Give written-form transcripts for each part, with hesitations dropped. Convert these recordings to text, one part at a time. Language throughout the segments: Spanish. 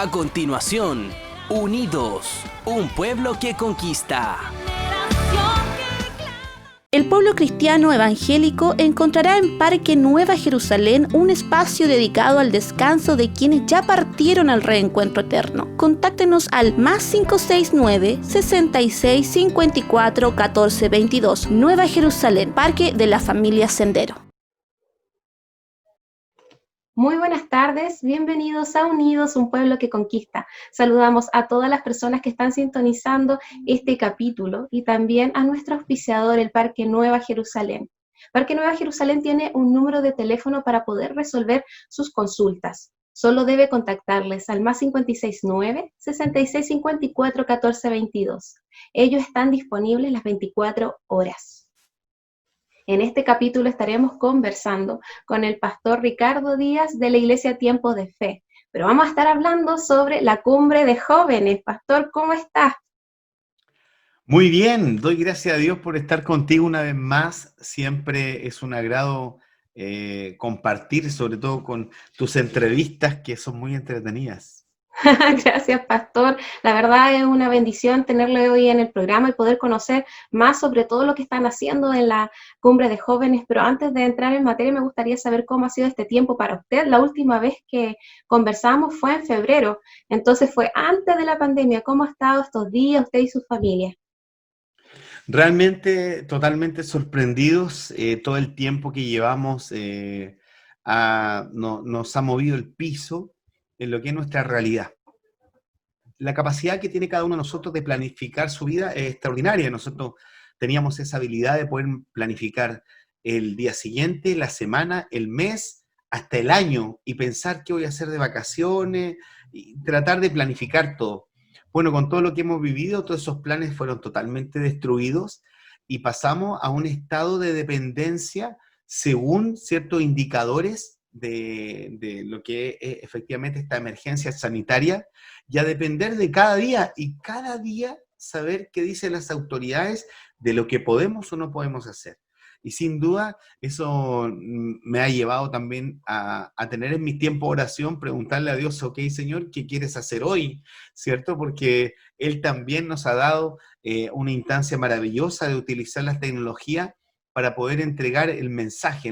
A continuación, Unidos, un pueblo que conquista. El pueblo cristiano evangélico encontrará en Parque Nueva Jerusalén un espacio dedicado al descanso de quienes ya partieron al reencuentro eterno. Contáctenos al +569 66 54 14 22. Nueva Jerusalén, Parque de la Familia Sendero. Muy buenas tardes, bienvenidos a Unidos, un pueblo que conquista. Saludamos a todas las personas que están sintonizando este capítulo y también a nuestro auspiciador, el Parque Nueva Jerusalén. Parque Nueva Jerusalén tiene un número de teléfono para poder resolver sus consultas. Solo debe contactarles al +569 66 54 14 22. Ellos están disponibles las 24 horas. En este capítulo estaremos conversando con el pastor Ricardo Díaz de la Iglesia Tiempo de Fe, pero vamos a estar hablando sobre la cumbre de jóvenes. Pastor, ¿cómo estás? Muy bien, doy gracias a Dios por estar contigo una vez más. Siempre es un agrado compartir, sobre todo con tus entrevistas que son muy entretenidas. Gracias, pastor. La verdad es una bendición tenerle hoy en el programa y poder conocer más sobre todo lo que están haciendo en la cumbre de jóvenes. Pero antes de entrar en materia, me gustaría saber cómo ha sido este tiempo para usted. La última vez que conversamos fue en febrero, entonces fue antes de la pandemia. ¿Cómo ha estado estos días usted y su familia? Realmente totalmente sorprendidos, todo el tiempo que llevamos nos ha movido el piso en lo que es nuestra realidad. La capacidad que tiene cada uno de nosotros de planificar su vida es extraordinaria. Nosotros teníamos esa habilidad de poder planificar el día siguiente, la semana, el mes, hasta el año, y pensar qué voy a hacer de vacaciones, y tratar de planificar todo. Bueno, con todo lo que hemos vivido, todos esos planes fueron totalmente destruidos y pasamos a un estado de dependencia según ciertos indicadores de lo que es efectivamente esta emergencia sanitaria, y a depender de cada día, y cada día saber qué dicen las autoridades de lo que podemos o no podemos hacer. Y sin duda eso me ha llevado también a tener en mi tiempo de oración, preguntarle a Dios, ok, Señor, ¿qué quieres hacer hoy? ¿Cierto? Porque Él también nos ha dado una instancia maravillosa de utilizar la tecnología para poder entregar el mensaje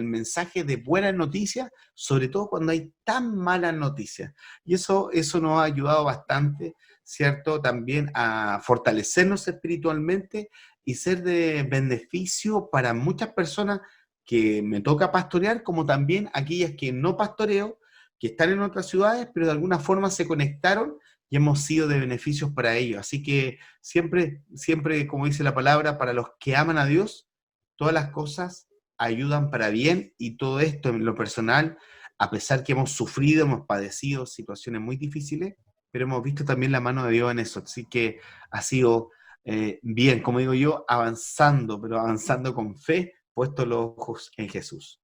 de buenas noticias, sobre todo cuando hay tan malas noticias. Y eso nos ha ayudado bastante, ¿cierto? También a fortalecernos espiritualmente y ser de beneficio para muchas personas que me toca pastorear, como también aquellas que no pastoreo, que están en otras ciudades, pero de alguna forma se conectaron y hemos sido de beneficios para ellos. Así que siempre, como dice la palabra, para los que aman a Dios, todas las cosas ayudan para bien, y todo esto en lo personal, a pesar que hemos sufrido, hemos padecido situaciones muy difíciles, pero hemos visto también la mano de Dios en eso. Así que ha sido bien, como digo yo, avanzando, pero avanzando con fe, puesto los ojos en Jesús.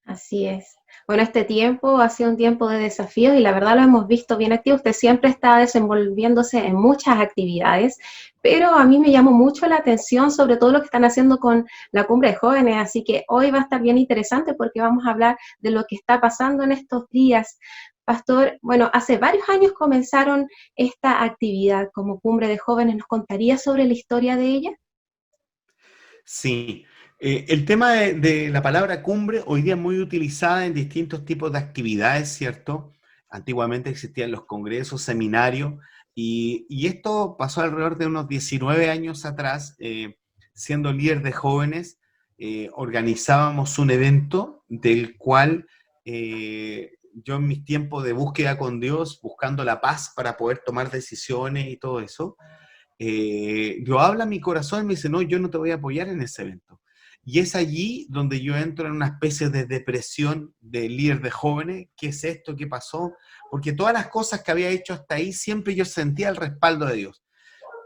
Así es. Bueno, este tiempo ha sido un tiempo de desafíos y la verdad lo hemos visto bien activo. Usted siempre está desenvolviéndose en muchas actividades, pero a mí me llamó mucho la atención sobre todo lo que están haciendo con la cumbre de jóvenes, así que hoy va a estar bien interesante porque vamos a hablar de lo que está pasando en estos días. Pastor, bueno, hace varios años comenzaron esta actividad como cumbre de jóvenes. ¿Nos contaría sobre la historia de ella? Sí, el tema de la palabra cumbre hoy día es muy utilizada en distintos tipos de actividades, ¿cierto? Antiguamente existían los congresos, seminarios, y esto pasó alrededor de unos 19 años atrás. Siendo líder de jóvenes, organizábamos un evento del cual yo en mis tiempos de búsqueda con Dios, buscando la paz para poder tomar decisiones y todo eso, Dios habla a mi corazón y me dice, no, yo no te voy a apoyar en ese evento. Y es allí donde yo entro en una especie de depresión de líder de jóvenes. ¿Qué es esto? ¿Qué pasó? Porque todas las cosas que había hecho hasta ahí, siempre yo sentía el respaldo de Dios.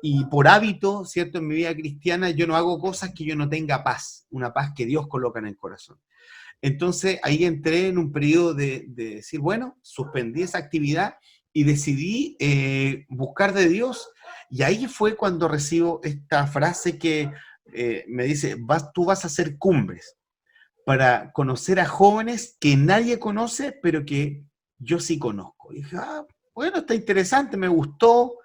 Y por hábito, ¿cierto? En mi vida cristiana, yo no hago cosas que yo no tenga paz, una paz que Dios coloca en el corazón. Entonces ahí entré en un periodo de decir, bueno, suspendí esa actividad y decidí buscar de Dios. Y ahí fue cuando recibo esta frase que me dice, tú vas a hacer cumbres para conocer a jóvenes que nadie conoce, pero que yo sí conozco. Y dije, bueno, está interesante, me gustó,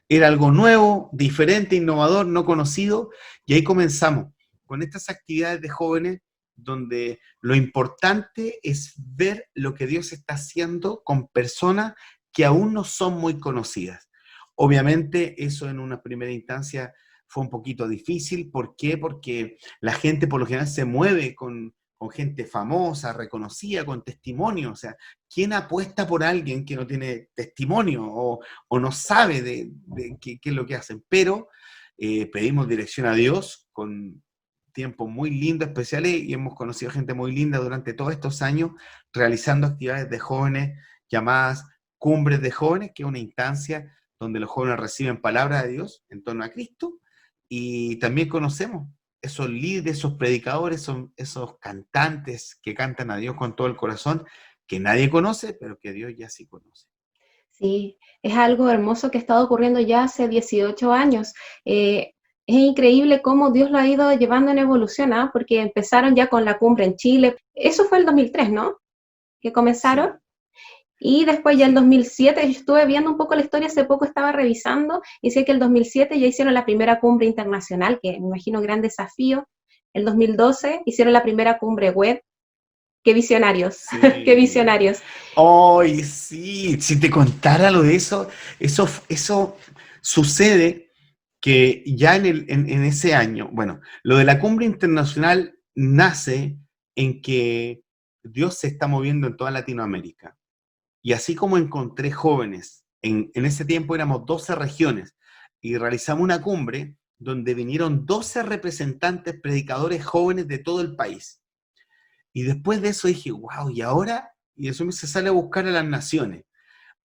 era algo nuevo, diferente, innovador, no conocido, y ahí comenzamos con estas actividades de jóvenes donde lo importante es ver lo que Dios está haciendo con personas que aún no son muy conocidas. Obviamente eso en una primera instancia fue un poquito difícil. ¿Por qué? Porque la gente por lo general se mueve con gente famosa, reconocida, con testimonio. O sea, ¿quién apuesta por alguien que no tiene testimonio o no sabe de qué es lo que hacen? Pero pedimos dirección a Dios con tiempos muy lindos, especiales, y hemos conocido gente muy linda durante todos estos años realizando actividades de jóvenes llamadas Cumbres de Jóvenes, que es una instancia donde los jóvenes reciben palabra de Dios en torno a Cristo, y también conocemos esos líderes, esos predicadores, son esos cantantes que cantan a Dios con todo el corazón, que nadie conoce, pero que Dios ya sí conoce. Sí, es algo hermoso que ha estado ocurriendo ya hace 18 años. Es increíble cómo Dios lo ha ido llevando en evolución, ¿ah? Porque empezaron ya con la cumbre en Chile. Eso fue el 2003, ¿no? Que Sí, comenzaron. Y después ya el sí. 2007, yo estuve viendo un poco la historia, hace poco estaba revisando, y sé que el 2007 ya hicieron la primera cumbre internacional, que me imagino gran desafío. El 2012 hicieron la primera cumbre web. Qué visionarios, qué Sí. visionarios. Ay, sí, si te contara lo de eso sucede que ya en ese año, bueno, lo de la cumbre internacional nace en que Dios se está moviendo en toda Latinoamérica. Y así como encontré jóvenes, en ese tiempo éramos 12 regiones, y realizamos una cumbre donde vinieron 12 representantes predicadores jóvenes de todo el país. Y después de eso dije, wow, ¿y ahora? Y eso me se sale a buscar a las naciones.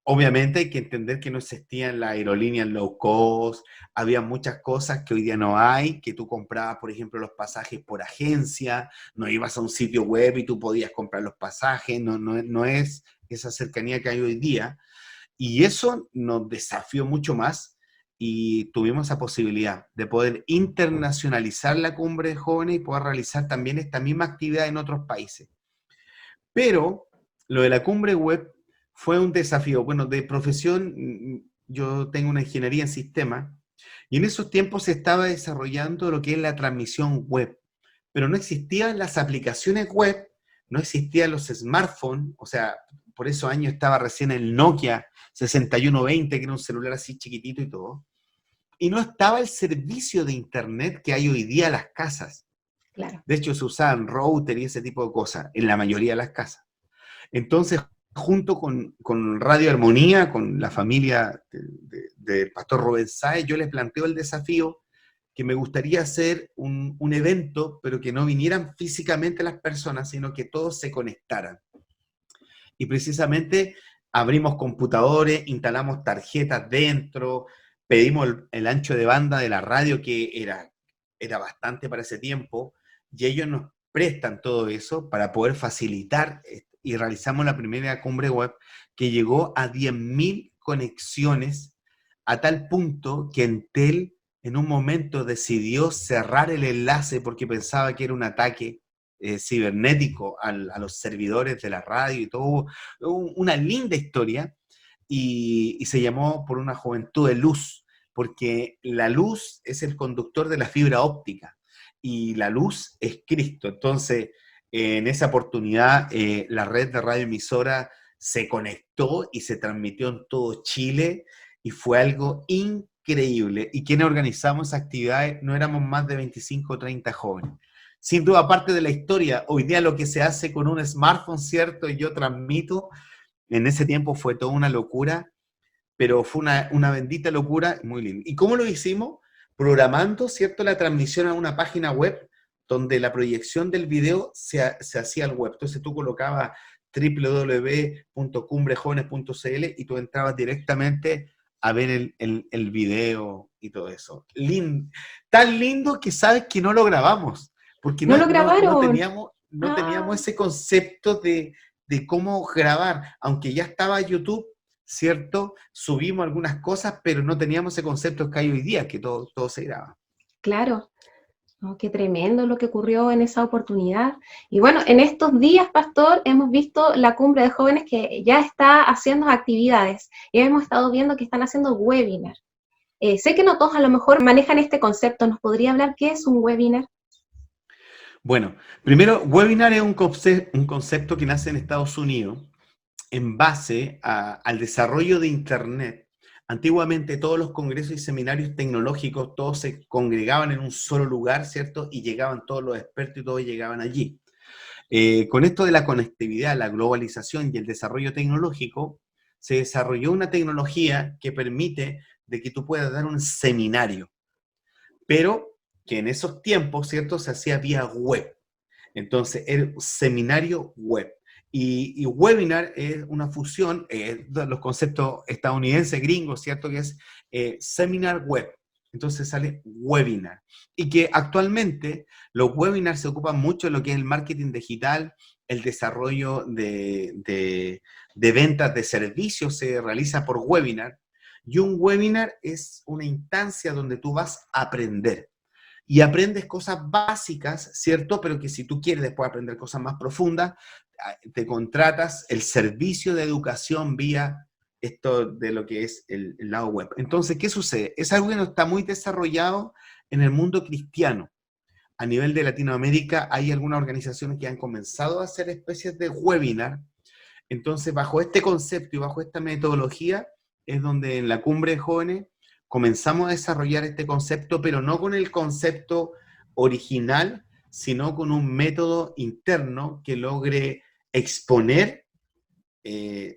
Obviamente hay que entender que no existían las aerolíneas low cost, había muchas cosas que hoy día no hay, que tú comprabas, por ejemplo, los pasajes por agencia, no ibas a un sitio web y tú podías comprar los pasajes, no es esa cercanía que hay hoy día. Y eso nos desafió mucho más y tuvimos esa posibilidad de poder internacionalizar la cumbre de jóvenes y poder realizar también esta misma actividad en otros países. Pero lo de la cumbre web fue un desafío. Bueno, de profesión, yo tengo una ingeniería en sistemas y en esos tiempos se estaba desarrollando lo que es la transmisión web, pero no existían las aplicaciones web, no existían los smartphones, o sea, por esos años estaba recién el Nokia 6120, que era un celular así chiquitito y todo, y no estaba el servicio de internet que hay hoy día en las casas. Claro. De hecho, se usaban router y ese tipo de cosas en la mayoría de las casas. Entonces, junto con Radio Armonía, con la familia del pastor Rubén Sáez, yo les planteo el desafío que me gustaría hacer un evento, pero que no vinieran físicamente las personas, sino que todos se conectaran. Y precisamente abrimos computadores, instalamos tarjetas dentro, pedimos el ancho de banda de la radio, que era bastante para ese tiempo, y ellos nos prestan todo eso para poder facilitar, y realizamos la primera cumbre web que llegó a 10.000 conexiones, a tal punto que Entel en un momento decidió cerrar el enlace porque pensaba que era un ataque cibernético a los servidores de la radio y todo. Una linda historia, y se llamó por una juventud de luz, porque la luz es el conductor de la fibra óptica y la luz es Cristo. Entonces, en esa oportunidad, la red de radioemisora se conectó y se transmitió en todo Chile y fue algo increíble. ¿Y quienes organizamos esas actividades? No éramos más de 25 o 30 jóvenes. Sin duda, parte de la historia, hoy día lo que se hace con un smartphone, ¿cierto? Y yo transmito, en ese tiempo fue toda una locura, pero fue una bendita locura, muy lindo. ¿Y cómo lo hicimos? Programando, ¿cierto?, la transmisión a una página web donde la proyección del video se hacía al web. Entonces tú colocabas www.cumbrejovenes.cl y tú entrabas directamente a ver el video y todo eso. Tan lindo que sabes que no lo grabamos, porque ¿No lo no grabaron? teníamos Ah, ese concepto de cómo grabar, aunque ya estaba YouTube, ¿cierto? Subimos algunas cosas, pero no teníamos ese concepto que hay hoy día, que todo se graba. claro. Oh, qué tremendo lo que ocurrió en esa oportunidad. Y bueno, en estos días, Pastor, hemos visto la cumbre de jóvenes que ya está haciendo actividades y hemos estado viendo que están haciendo webinars. Sé que no todos a lo mejor manejan este concepto. ¿Nos podría hablar qué es un webinar? Bueno, primero, webinar es un concepto que nace en Estados Unidos en base al desarrollo de Internet. Antiguamente todos los congresos y seminarios tecnológicos, todos se congregaban en un solo lugar, ¿cierto? Y llegaban todos los expertos y todos llegaban allí. Con esto de la conectividad, la globalización y el desarrollo tecnológico, se desarrolló una tecnología que permite de que tú puedas dar un seminario, pero que en esos tiempos, ¿cierto? Se hacía vía web. Entonces, el seminario web. Y webinar es una fusión de los conceptos estadounidenses, gringos, ¿cierto? Que es seminar web. Entonces sale webinar. Y que actualmente los webinars se ocupan mucho en lo que es el marketing digital, el desarrollo de ventas de servicios se realiza por webinar. Y un webinar es una instancia donde tú vas a aprender y aprendes cosas básicas, ¿cierto? Pero que si tú quieres después aprender cosas más profundas, te contratas el servicio de educación vía esto de lo que es el lado web. Entonces, ¿qué sucede? Es algo que no está muy desarrollado en el mundo cristiano. A nivel de Latinoamérica hay algunas organizaciones que han comenzado a hacer especies de webinar. Entonces, bajo este concepto y bajo esta metodología, es donde en la cumbre de jóvenes comenzamos a desarrollar este concepto, pero no con el concepto original, sino con un método interno que logre exponer,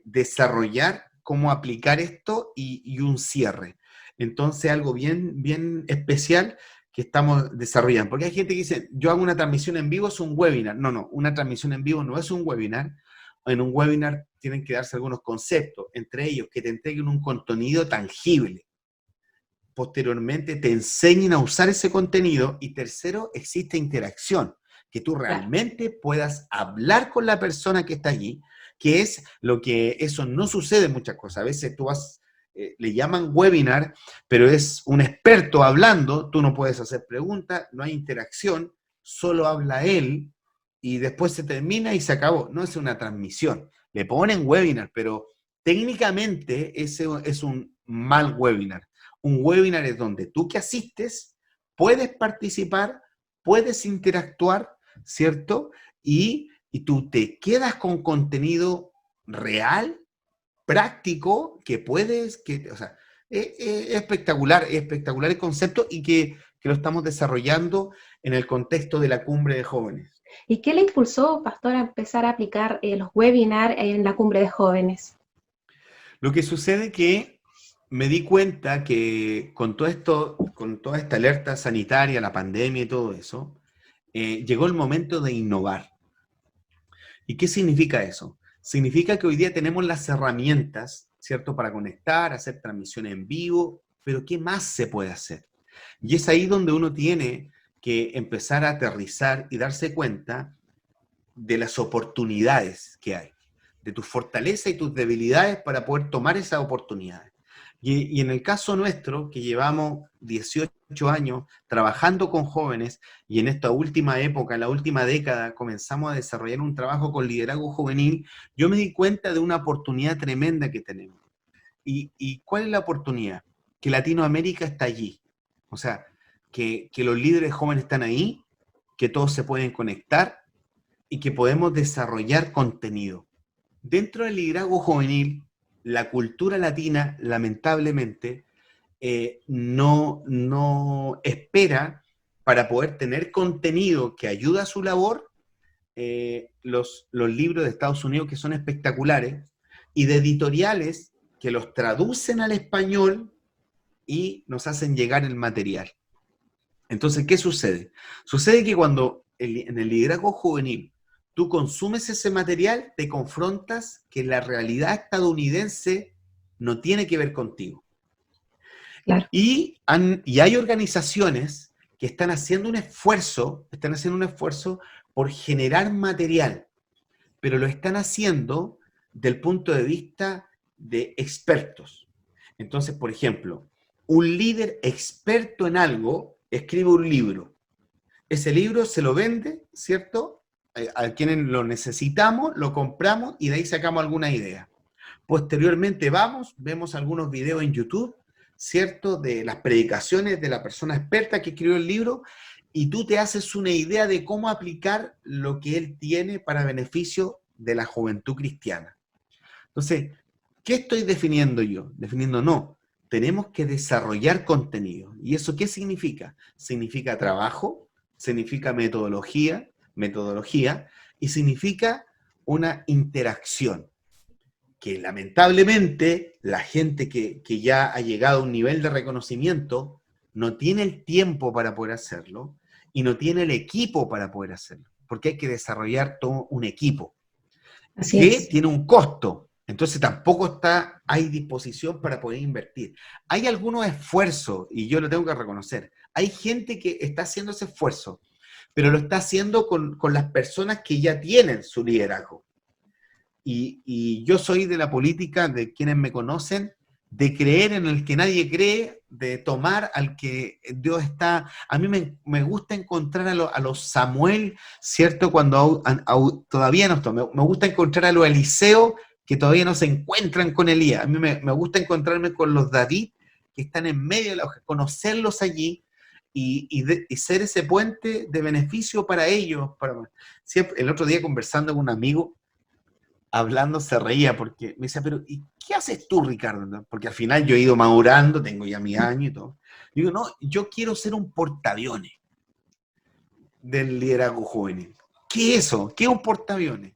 desarrollar cómo aplicar esto y un cierre. Entonces, algo bien, bien especial que estamos desarrollando. Porque hay gente que dice, yo hago una transmisión en vivo, es un webinar. No, no, una transmisión en vivo no es un webinar. En un webinar tienen que darse algunos conceptos, entre ellos que te entreguen un contenido tangible. Posteriormente te enseñen a usar ese contenido y tercero, existe interacción, que tú realmente puedas hablar con la persona que está allí, que es lo que eso no sucede en muchas cosas. A veces tú vas, le llaman webinar, pero es un experto hablando, tú no puedes hacer preguntas, no hay interacción, solo habla él y después se termina y se acabó. No es una transmisión, le ponen webinar, pero técnicamente ese es un mal webinar. Un webinar es donde tú que asistes puedes participar, puedes interactuar, ¿cierto? Y tú te quedas con contenido real, práctico, que puedes, o sea, es espectacular el concepto y que lo estamos desarrollando en el contexto de la cumbre de jóvenes. ¿Y qué le impulsó, Pastor, a empezar a aplicar los webinars en la cumbre de jóvenes? Lo que sucede que me di cuenta que con todo esto, con toda esta alerta sanitaria, la pandemia y todo eso, llegó el momento de innovar. ¿Y qué significa eso? Significa que hoy día tenemos las herramientas, ¿cierto?, para conectar, hacer transmisiones en vivo, pero ¿qué más se puede hacer? Y es ahí donde uno tiene que empezar a aterrizar y darse cuenta de las oportunidades que hay, de tus fortalezas y tus debilidades para poder tomar esas oportunidades. Y en el caso nuestro, que llevamos 18 años trabajando con jóvenes y en esta última época, en la última década, comenzamos a desarrollar un trabajo con liderazgo juvenil, yo me di cuenta de una oportunidad tremenda que tenemos. ¿Y cuál es la oportunidad? Que Latinoamérica está allí. O sea, que los líderes jóvenes están ahí, que todos se pueden conectar y que podemos desarrollar contenido. Dentro del liderazgo juvenil, la cultura latina, lamentablemente, no espera para poder tener contenido que ayuda a su labor, los libros de Estados Unidos que son espectaculares y de editoriales que los traducen al español y nos hacen llegar el material. Entonces, ¿qué sucede? Sucede que cuando en el liderazgo juvenil tú consumes ese material, te confrontas que la realidad estadounidense no tiene que ver contigo. Claro. Y hay organizaciones que están haciendo un esfuerzo por generar material, pero lo están haciendo del punto de vista de expertos. Entonces, por ejemplo, un líder experto en algo escribe un libro ese libro se lo vende, ¿cierto? A quienes lo necesitamos, lo compramos y de ahí sacamos alguna idea. Posteriormente vemos algunos videos en YouTube, ¿cierto? De las predicaciones de la persona experta que escribió el libro y tú te haces una idea de cómo aplicar lo que él tiene para beneficio de la juventud cristiana. Entonces, ¿qué estoy definiendo yo? Definiendo no. Tenemos que desarrollar contenido. ¿Y eso qué significa? Significa trabajo, significa metodología, y significa una interacción. Que lamentablemente la gente que ya ha llegado a un nivel de reconocimiento no tiene el tiempo para poder hacerlo y no tiene el equipo para poder hacerlo, porque hay que desarrollar todo un equipo Así que es. tiene un costo. Entonces tampoco hay disposición para poder invertir. Hay algunos esfuerzos, y yo lo tengo que reconocer. Hay gente que está haciendo ese esfuerzo, pero lo está haciendo con las personas que ya tienen su liderazgo. Y yo soy de la política, de quienes me conocen, de creer en el que nadie cree, de tomar al que Dios está. A mí me gusta encontrar a los Samuel, ¿cierto? Cuando todavía no están. Me gusta encontrar a los Eliseo, que todavía no se encuentran con Elías. A mí me gusta encontrarme con los David, que están en medio de la hoja, conocerlos allí y ser ese puente de beneficio para ellos. El otro día conversando con un amigo, hablando se reía porque me decía, pero ¿y qué haces tú, Ricardo? Porque al final yo he ido madurando, tengo ya mi año y todo. Digo, no, yo quiero ser un portaaviones del liderazgo juvenil. ¿Qué es eso? ¿Qué es un portaaviones?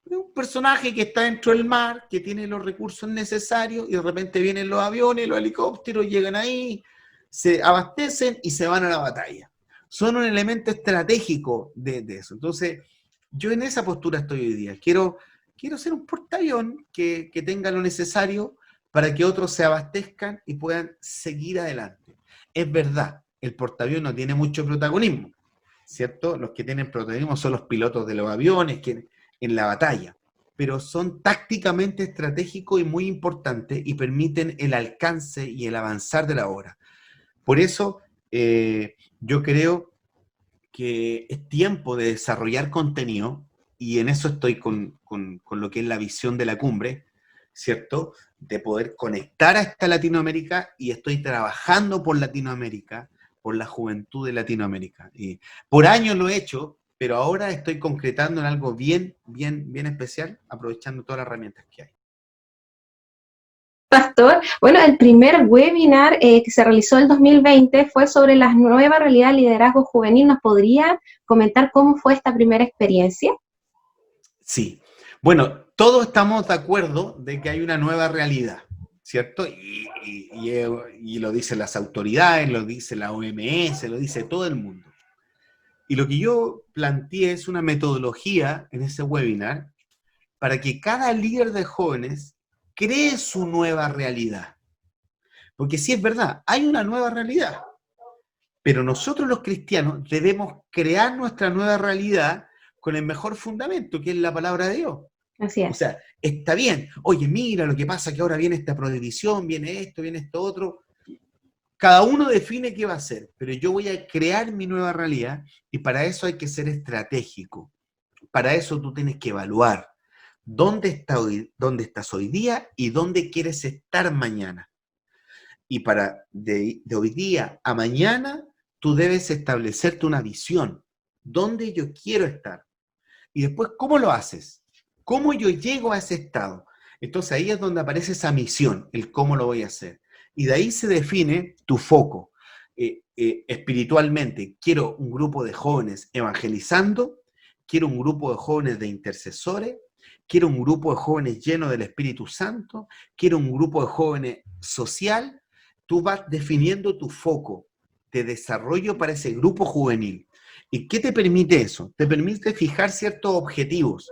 Es un personaje que está dentro del mar, que tiene los recursos necesarios y de repente vienen los aviones, los helicópteros, llegan ahí, se abastecen y se van a la batalla. Son un elemento estratégico de eso. Entonces, yo en esa postura estoy hoy día. Quiero ser un portaavión que tenga lo necesario para que otros se abastezcan y puedan seguir adelante. Es verdad, el portaavión no tiene mucho protagonismo, ¿cierto? Los que tienen protagonismo son los pilotos de los aviones en la batalla, pero son tácticamente estratégicos y muy importantes y permiten el alcance y el avanzar de la obra. Por eso, yo creo que es tiempo de desarrollar contenido, y en eso estoy con lo que es la visión de la cumbre, ¿cierto? De poder conectar a esta Latinoamérica, y estoy trabajando por Latinoamérica, por la juventud de Latinoamérica. Y por años lo he hecho, pero ahora estoy concretando en algo bien especial, aprovechando todas las herramientas que hay. Pastor, bueno, el primer webinar que se realizó el 2020 fue sobre la nueva realidad del liderazgo juvenil. ¿Nos podría comentar cómo fue esta primera experiencia? Sí. Bueno, todos estamos de acuerdo de que hay una nueva realidad, ¿cierto? Y lo dicen las autoridades, lo dice la OMS, lo dice todo el mundo. Y lo que yo planteé es una metodología en ese webinar para que cada líder de jóvenes cree su nueva realidad. Porque sí es verdad, hay una nueva realidad, pero nosotros los cristianos debemos crear nuestra nueva realidad con el mejor fundamento, que es la palabra de Dios. Así es. O sea, está bien, oye, mira, lo que pasa que ahora viene esta prohibición, viene esto otro. Cada uno define qué va a hacer, pero yo voy a crear mi nueva realidad, y para eso hay que ser estratégico. Para eso tú tienes que evaluar dónde estás hoy día y dónde quieres estar mañana. Y para de hoy día a mañana, tú debes establecerte una visión. ¿Dónde yo quiero estar? Y después, ¿cómo lo haces? ¿Cómo yo llego a ese estado? Entonces ahí es donde aparece esa misión, el cómo lo voy a hacer. Y de ahí se define tu foco. Espiritualmente, quiero un grupo de jóvenes evangelizando, quiero un grupo de jóvenes de intercesores, quiero un grupo de jóvenes lleno del Espíritu Santo, quiero un grupo de jóvenes social. Tú vas definiendo tu foco de desarrollo para ese grupo juvenil. ¿Y qué te permite eso? Te permite fijar ciertos objetivos.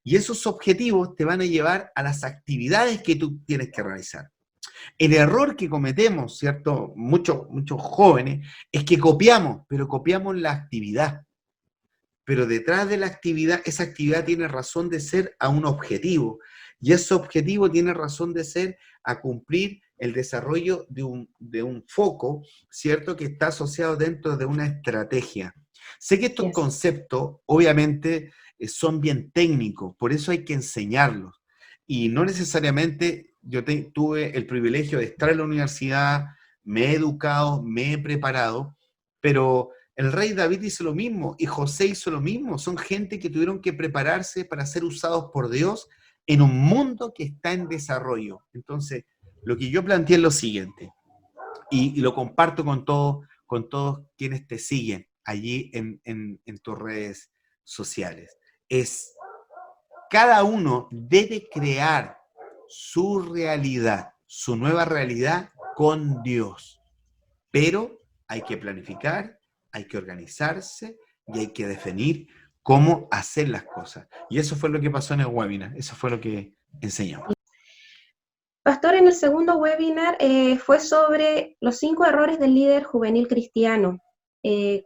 Y esos objetivos te van a llevar a las actividades que tú tienes que realizar. El error que cometemos, ¿cierto? Muchos jóvenes, es que copiamos, pero copiamos la actividad. Pero detrás de la actividad, esa actividad tiene razón de ser a un objetivo. Y ese objetivo tiene razón de ser a cumplir el desarrollo de un foco, ¿cierto? Que está asociado dentro de una estrategia. Sé que estos Yes. conceptos, obviamente, son bien técnicos, por eso hay que enseñarlos. Y no necesariamente tuve el privilegio de estar en la universidad, me he educado, me he preparado, pero el rey David hizo lo mismo y José hizo lo mismo. Son gente que tuvieron que prepararse para ser usados por Dios en un mundo que está en desarrollo. Entonces, lo que yo planteé es lo siguiente, y lo comparto con todos quienes te siguen allí en tus redes sociales. Es, cada uno debe crear su realidad, su nueva realidad con Dios. Pero hay que planificar, hay que organizarse y hay que definir cómo hacer las cosas. Y eso fue lo que pasó en el webinar, eso fue lo que enseñamos. Pastor, en el segundo webinar fue sobre los 5 errores del líder juvenil cristiano.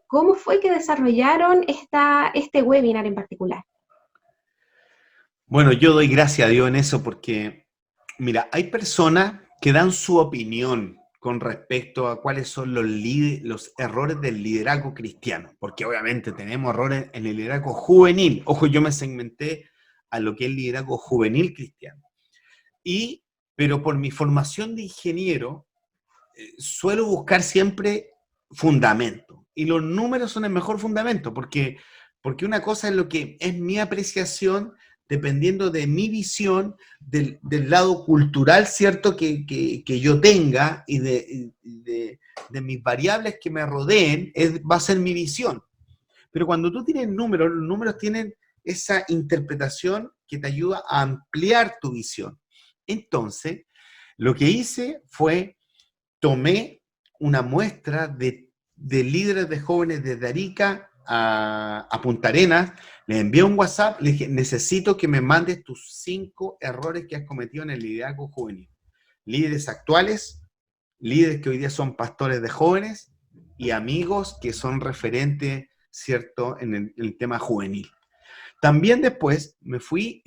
¿Cómo fue que desarrollaron este webinar en particular? Bueno, yo doy gracias a Dios en eso porque, mira, hay personas que dan su opinión con respecto a cuáles son los errores del liderazgo cristiano, porque obviamente tenemos errores en el liderazgo juvenil. Ojo, yo me segmenté a lo que es el liderazgo juvenil cristiano. Pero por mi formación de ingeniero, suelo buscar siempre fundamento. Y los números son el mejor fundamento, porque una cosa es lo que es mi apreciación, dependiendo de mi visión, del lado cultural, ¿cierto?, que yo tenga, y de mis variables que me rodeen, va a ser mi visión. Pero cuando tú tienes números, los números tienen esa interpretación que te ayuda a ampliar tu visión. Entonces, lo que hice fue, tomé una muestra de líderes de jóvenes desde Arica a Punta Arenas, les envié un WhatsApp, les dije, necesito que me mandes tus 5 errores que has cometido en el liderazgo juvenil. Líderes actuales, líderes que hoy día son pastores de jóvenes y amigos que son referentes, ¿cierto?, en el tema juvenil. También después me fui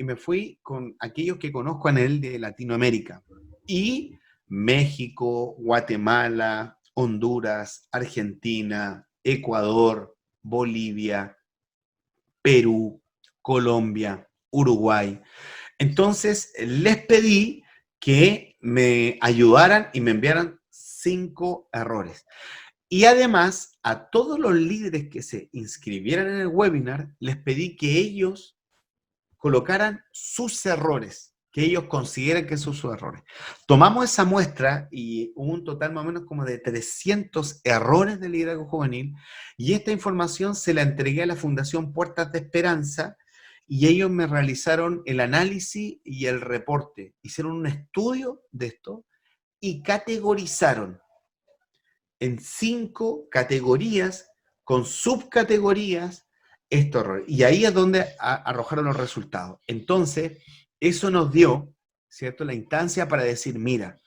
con aquellos que conozco en el de Latinoamérica. Y México, Guatemala, Honduras, Argentina, Ecuador, Bolivia, Perú, Colombia, Uruguay. Entonces les pedí que me ayudaran y me enviaran 5 errores. Y además, a todos los líderes que se inscribieran en el webinar, les pedí que ellos colocaran sus errores, que ellos consideran que son sus errores. Tomamos esa muestra y hubo un total más o menos como de 300 errores de liderazgo juvenil, y esta información se la entregué a la Fundación Puertas de Esperanza, y ellos me realizaron el análisis y el reporte. Hicieron un estudio de esto y categorizaron en 5 categorías con subcategorías estos errores. Y ahí es donde arrojaron los resultados. Entonces, eso nos dio, ¿cierto?, la instancia para decir, mira,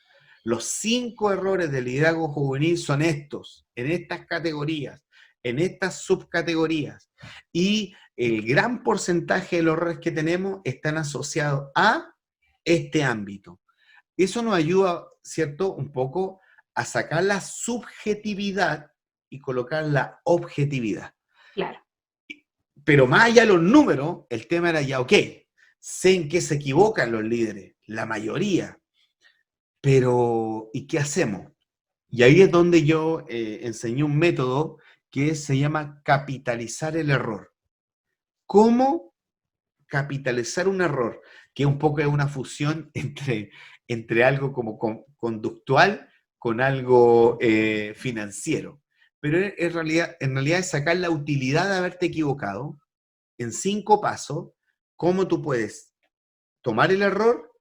los 5 errores del liderazgo juvenil son estos, en estas categorías, en estas subcategorías. Y el gran porcentaje de los errores que tenemos están asociados a este ámbito. Eso nos ayuda, ¿cierto?, un poco a sacar la subjetividad y colocar la objetividad. Claro. Pero más allá de los números, el tema era ya, ok, sé en qué se equivocan los líderes, la mayoría, pero ¿y qué hacemos? Y ahí es donde yo enseñé un método que se llama capitalizar el error. ¿Cómo capitalizar un error? Que un poco es una fusión entre algo como conductual con algo financiero. Pero en realidad es sacar la utilidad de haberte equivocado en 5 pasos, cómo tú puedes tomar el error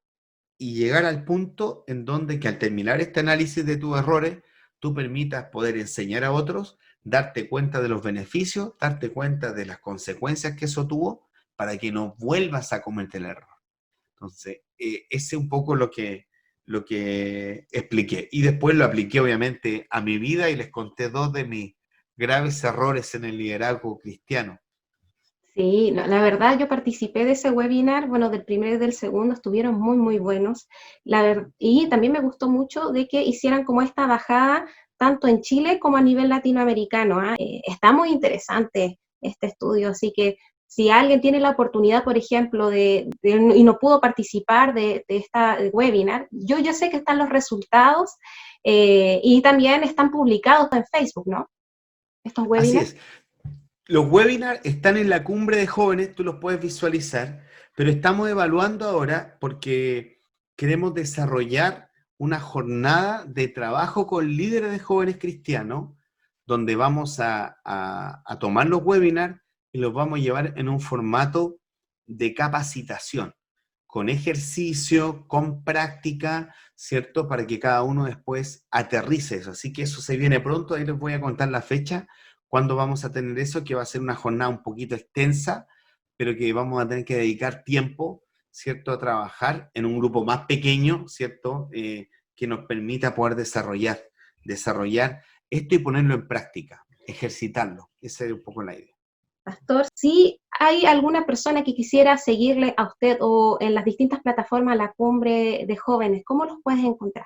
y llegar al punto en donde que al terminar este análisis de tus errores, tú permitas poder enseñar a otros, darte cuenta de los beneficios, darte cuenta de las consecuencias que eso tuvo, para que no vuelvas a cometer el error. Entonces, ese es un poco lo que expliqué. Y después lo apliqué, obviamente, a mi vida y les conté 2 de mis graves errores en el liderazgo cristiano. Sí, la verdad yo participé de ese webinar, bueno, del primero y del segundo estuvieron muy, muy buenos. Y también me gustó mucho de que hicieran como esta bajada tanto en Chile como a nivel latinoamericano, ¿ah? Está muy interesante este estudio, así que si alguien tiene la oportunidad, por ejemplo, y no pudo participar de esta webinar, yo ya sé que están los resultados y también están publicados en Facebook, ¿no? Estos Así webinars. es. Los webinars están en la cumbre de jóvenes, tú los puedes visualizar, pero estamos evaluando ahora porque queremos desarrollar una jornada de trabajo con líderes de jóvenes cristianos, donde vamos a tomar los webinars y los vamos a llevar en un formato de capacitación, con ejercicio, con práctica, ¿cierto? Para que cada uno después aterrice eso. Así que eso se viene pronto, ahí les voy a contar la fecha cuándo vamos a tener eso, que va a ser una jornada un poquito extensa, pero que vamos a tener que dedicar tiempo, ¿cierto?, a trabajar en un grupo más pequeño, ¿cierto?, que nos permita poder desarrollar esto y ponerlo en práctica, ejercitarlo. Esa es un poco la idea. Pastor, si hay alguna persona que quisiera seguirle a usted o en las distintas plataformas La Cumbre de Jóvenes, ¿cómo los puedes encontrar?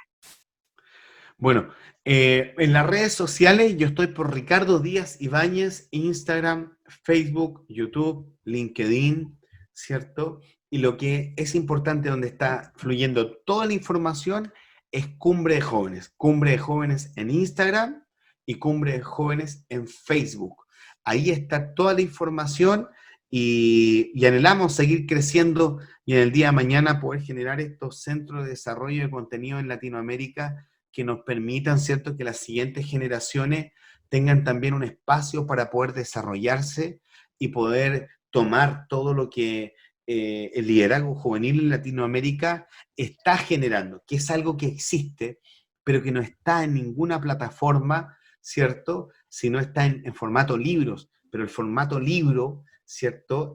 Bueno, en las redes sociales yo estoy por Ricardo Díaz Ibáñez, Instagram, Facebook, YouTube, LinkedIn, ¿cierto? Y lo que es importante donde está fluyendo toda la información es Cumbre de Jóvenes en Instagram y Cumbre de Jóvenes en Facebook. Ahí está toda la información y anhelamos seguir creciendo y en el día de mañana poder generar estos centros de desarrollo de contenido en Latinoamérica que nos permitan, ¿cierto?, que las siguientes generaciones tengan también un espacio para poder desarrollarse y poder tomar todo lo que el liderazgo juvenil en Latinoamérica está generando, que es algo que existe, pero que no está en ninguna plataforma, ¿cierto?, si no está en formato libros, pero el formato libro, ¿cierto?,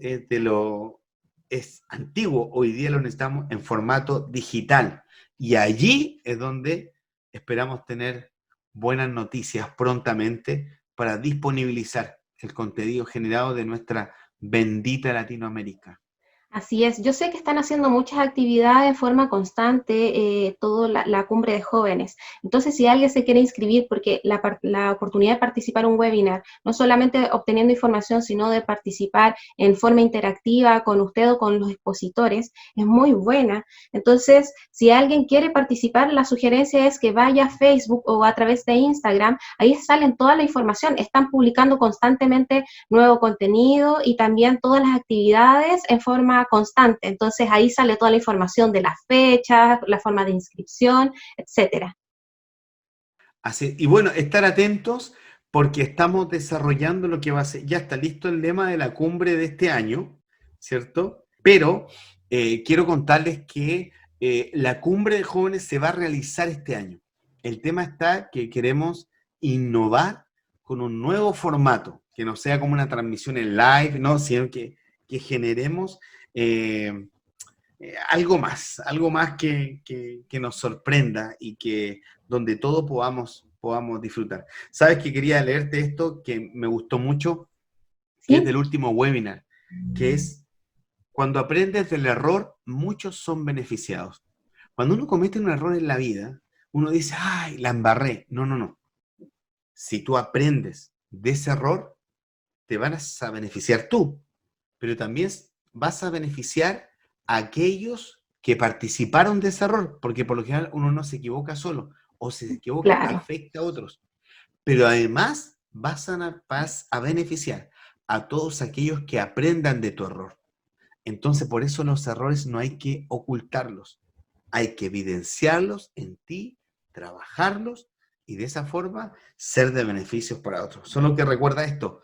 es antiguo, hoy día lo necesitamos en formato digital, y allí es donde esperamos tener buenas noticias prontamente para disponibilizar el contenido generado de nuestra bendita Latinoamérica. Así es, yo sé que están haciendo muchas actividades en forma constante, toda la cumbre de jóvenes. Entonces, si alguien se quiere inscribir, porque la oportunidad de participar en un webinar, no solamente obteniendo información, sino de participar en forma interactiva con usted o con los expositores, es muy buena. Entonces, si alguien quiere participar, la sugerencia es que vaya a Facebook o a través de Instagram, ahí salen toda la información, están publicando constantemente nuevo contenido y también todas las actividades en forma constante. Entonces ahí sale toda la información de las fechas, la forma de inscripción, etcétera. Así, y bueno, estar atentos porque estamos desarrollando lo que va a ser, ya está listo el lema de la cumbre de este año, ¿cierto? Pero quiero contarles que la cumbre de jóvenes se va a realizar este año. El tema está que queremos innovar con un nuevo formato, que no sea como una transmisión en live, ¿no? Sino que generemos algo más que nos sorprenda y que donde todos podamos disfrutar. ¿Sabes que quería leerte esto que me gustó mucho? Que es ¿Sí? del último webinar, que es: cuando aprendes del error, muchos son beneficiados. Cuando uno comete un error en la vida, uno dice, ay, la embarré. No, no, no. Si tú aprendes de ese error, te vas a beneficiar tú, pero también vas a beneficiar a aquellos que participaron de ese error, porque por lo general uno no se equivoca solo, o si se equivoca Claro. afecta a otros, pero además vas a beneficiar a todos aquellos que aprendan de tu error. Entonces, por eso los errores no hay que ocultarlos, hay que evidenciarlos en ti, trabajarlos y de esa forma ser de beneficios para otros. Solo que recuerda esto: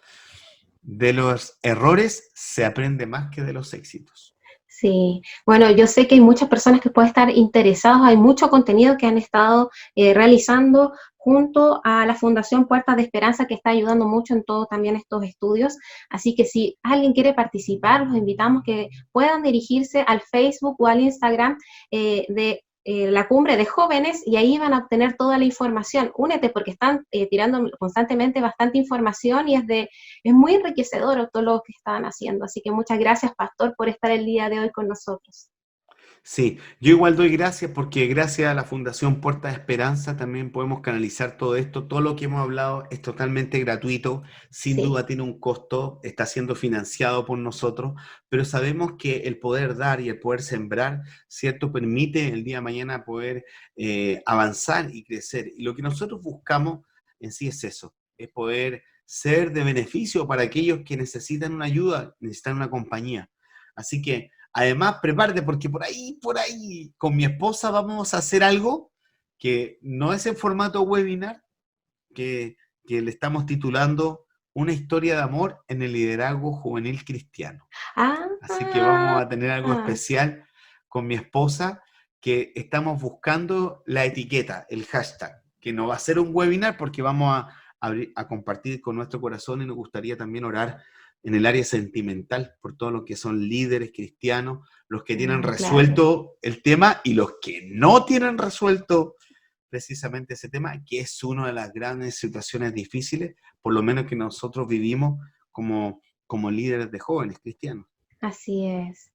de los errores se aprende más que de los éxitos. Sí, bueno, yo sé que hay muchas personas que pueden estar interesados, hay mucho contenido que han estado realizando junto a la Fundación Puertas de Esperanza, que está ayudando mucho en todo también estos estudios. Así que si alguien quiere participar, los invitamos que puedan dirigirse al Facebook o al Instagram de la cumbre de jóvenes y ahí van a obtener toda la información. Únete porque están tirando constantemente bastante información y es muy enriquecedor todo lo que están haciendo. Así que muchas gracias, Pastor, por estar el día de hoy con nosotros. Sí, yo igual doy gracias porque gracias a la Fundación Puerta de Esperanza también podemos canalizar todo esto. Todo lo que hemos hablado es totalmente gratuito, sin Sí, duda tiene un costo, está siendo financiado por nosotros, pero sabemos que el poder dar y el poder sembrar, ¿cierto? Permite el día de mañana poder avanzar y crecer. Y lo que nosotros buscamos en sí es eso, es poder ser de beneficio para aquellos que necesitan una ayuda, necesitan una compañía. Así que además, prepárate porque por ahí, con mi esposa vamos a hacer algo que no es en formato webinar, que le estamos titulando Una historia de amor en el liderazgo juvenil cristiano. Ah, Así que vamos a tener algo especial con mi esposa, que estamos buscando la etiqueta, el hashtag, que no va a ser un webinar porque vamos a compartir con nuestro corazón y nos gustaría también orar en el área sentimental por todos los que son líderes cristianos, los que tienen claro. resuelto el tema y los que no tienen resuelto precisamente ese tema, que es una de las grandes situaciones difíciles, por lo menos que nosotros vivimos como líderes de jóvenes cristianos. Así es.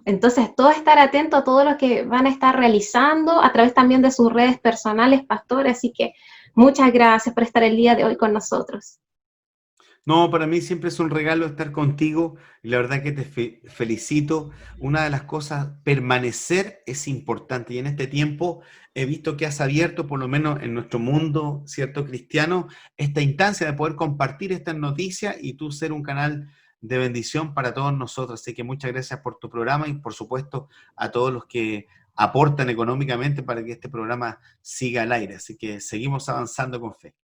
Entonces, todo estar atento a todo lo que van a estar realizando a través también de sus redes personales, Pastor. Así que muchas gracias por estar el día de hoy con nosotros. No, para mí siempre es un regalo estar contigo y la verdad que te felicito. Una de las cosas, permanecer es importante y en este tiempo he visto que has abierto, por lo menos en nuestro mundo, cierto, cristiano, esta instancia de poder compartir estas noticias y tú ser un canal de bendición para todos nosotros. Así que muchas gracias por tu programa y por supuesto a todos los que aportan económicamente para que este programa siga al aire. Así que seguimos avanzando con fe.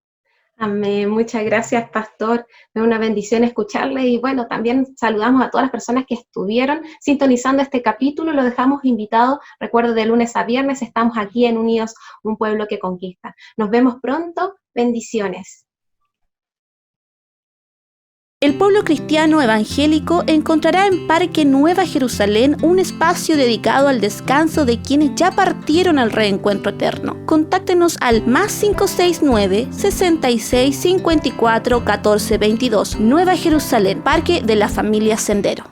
Amén. Muchas gracias, Pastor. Es una bendición escucharle y bueno, también saludamos a todas las personas que estuvieron sintonizando este capítulo. Lo dejamos invitado. Recuerdo, de lunes a viernes estamos aquí en Unidos, un pueblo que conquista. Nos vemos pronto. Bendiciones. El pueblo cristiano evangélico encontrará en Parque Nueva Jerusalén un espacio dedicado al descanso de quienes ya partieron al reencuentro eterno. Contáctenos al +569 66 54 14 22. Nueva Jerusalén, Parque de la Familia Sendero.